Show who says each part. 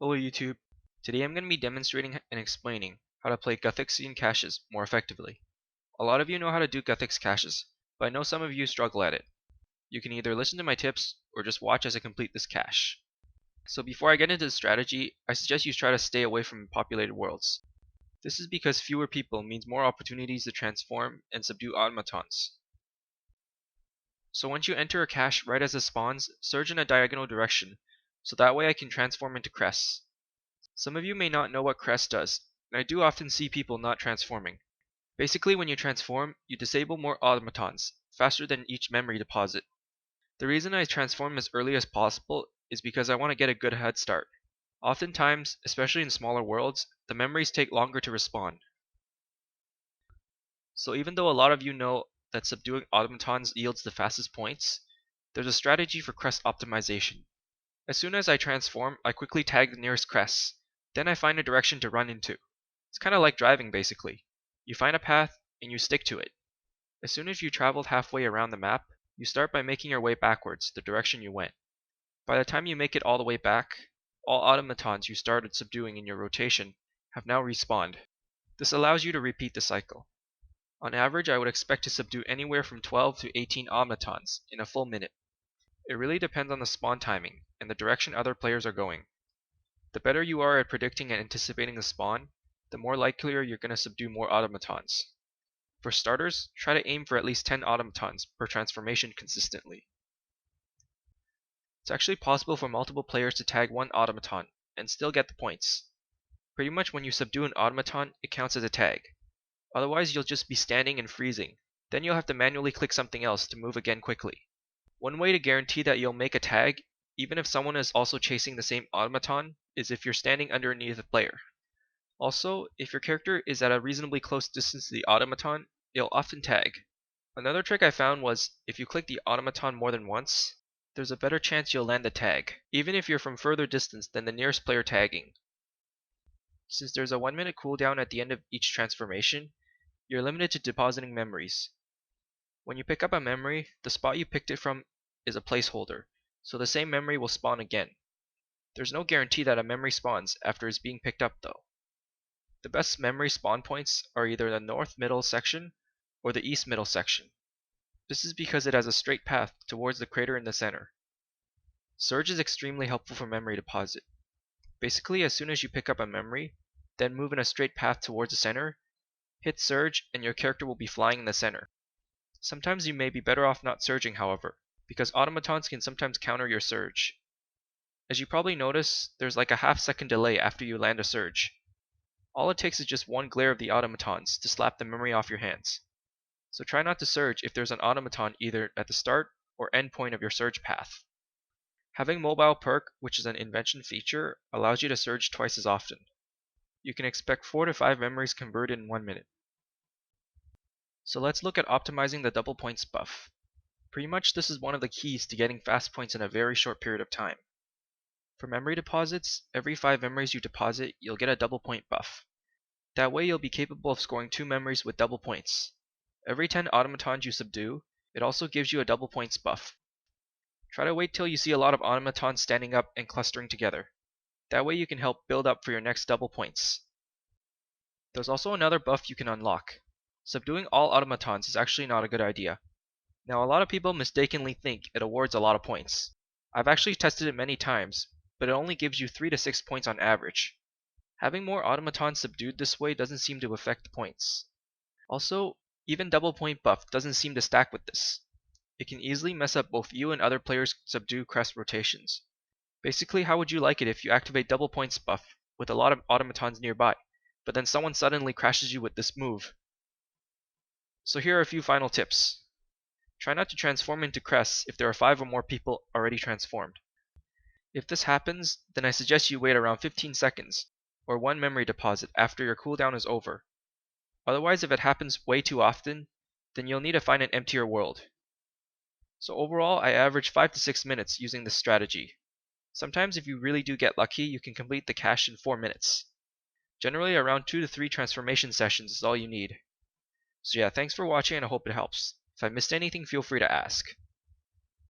Speaker 1: Hello YouTube. Today I'm going to be demonstrating and explaining how to play Guthixian caches more effectively. A lot of you know how to do Guthix Caches, but I know some of you struggle at it. You can either listen to my tips or just watch as I complete this cache. So before I get into the strategy, I suggest you try to stay away from populated worlds. This is because fewer people means more opportunities to transform and subdue automatons. So once you enter a cache right as it spawns, surge in a diagonal direction, so that way I can transform into Crests. Some of you may not know what Crest does, and I do often see people not transforming. Basically, when you transform, you disable more automatons, faster than each memory deposit. The reason I transform as early as possible is because I want to get a good head start. Oftentimes, especially in smaller worlds, the memories take longer to respawn. So even though a lot of you know that subduing automatons yields the fastest points, there's a strategy for Crest optimization. As soon as I transform, I quickly tag the nearest crests. Then I find a direction to run into. It's kind of like driving basically. You find a path and you stick to it. As soon as you traveled halfway around the map, you start by making your way backwards, the direction you went. By the time you make it all the way back, all automatons you started subduing in your rotation have now respawned. This allows you to repeat the cycle. On average, I would expect to subdue anywhere from 12 to 18 automatons in a full minute. It really depends on the spawn timing and the direction other players are going. The better you are at predicting and anticipating the spawn, the more likelier you're going to subdue more automatons. For starters, try to aim for at least 10 automatons per transformation consistently. It's actually possible for multiple players to tag one automaton and still get the points. Pretty much when you subdue an automaton, it counts as a tag. Otherwise you'll just be standing and freezing. Then you'll have to manually click something else to move again quickly. One way to guarantee that you'll make a tag, even if someone is also chasing the same automaton, is if you're standing underneath a player. Also, if your character is at a reasonably close distance to the automaton, it'll often tag. Another trick I found was, if you click the automaton more than once, there's a better chance you'll land the tag, even if you're from further distance than the nearest player tagging. Since there's a 1-minute cooldown at the end of each transformation, you're limited to depositing memories. When you pick up a memory, the spot you picked it from is a placeholder, so the same memory will spawn again. There's no guarantee that a memory spawns after it's being picked up though. The best memory spawn points are either the north middle section or the east middle section. This is because it has a straight path towards the crater in the center. Surge is extremely helpful for memory deposit. Basically, as soon as you pick up a memory, then move in a straight path towards the center, hit surge and your character will be flying in the center. Sometimes you may be better off not surging however, because automatons can sometimes counter your surge. As you probably notice, there's like a half-second delay after you land a surge. All it takes is just one glare of the automatons to slap the memory off your hands. So try not to surge if there's an automaton either at the start or end point of your surge path. Having mobile perk, which is an invention feature, allows you to surge twice as often. You can expect 4 to 5 memories converted in 1 minute. So let's look at optimizing the double points buff. Pretty much this is one of the keys to getting fast points in a very short period of time. For memory deposits, every 5 memories you deposit, you'll get a double point buff. That way you'll be capable of scoring 2 memories with double points. Every 10 automatons you subdue, it also gives you a double points buff. Try to wait till you see a lot of automatons standing up and clustering together. That way you can help build up for your next double points. There's also another buff you can unlock. Subduing all automatons is actually not a good idea. Now a lot of people mistakenly think it awards a lot of points. I've actually tested it many times, but it only gives you 3 to 6 points on average. Having more automatons subdued this way doesn't seem to affect the points. Also, even double point buff doesn't seem to stack with this. It can easily mess up both you and other players' subdue crest rotations. Basically, how would you like it if you activate double points buff with a lot of automatons nearby, but then someone suddenly crashes you with this move? So here are a few final tips. Try not to transform into crests if there are 5 or more people already transformed. If this happens, then I suggest you wait around 15 seconds, or 1 memory deposit after your cooldown is over. Otherwise, if it happens way too often, then you'll need to find an emptier world. So overall, I average 5 to 6 minutes using this strategy. Sometimes if you really do get lucky, you can complete the cache in 4 minutes. Generally around 2 to 3 transformation sessions is all you need. So yeah, thanks for watching and I hope it helps. If I missed anything, feel free to ask.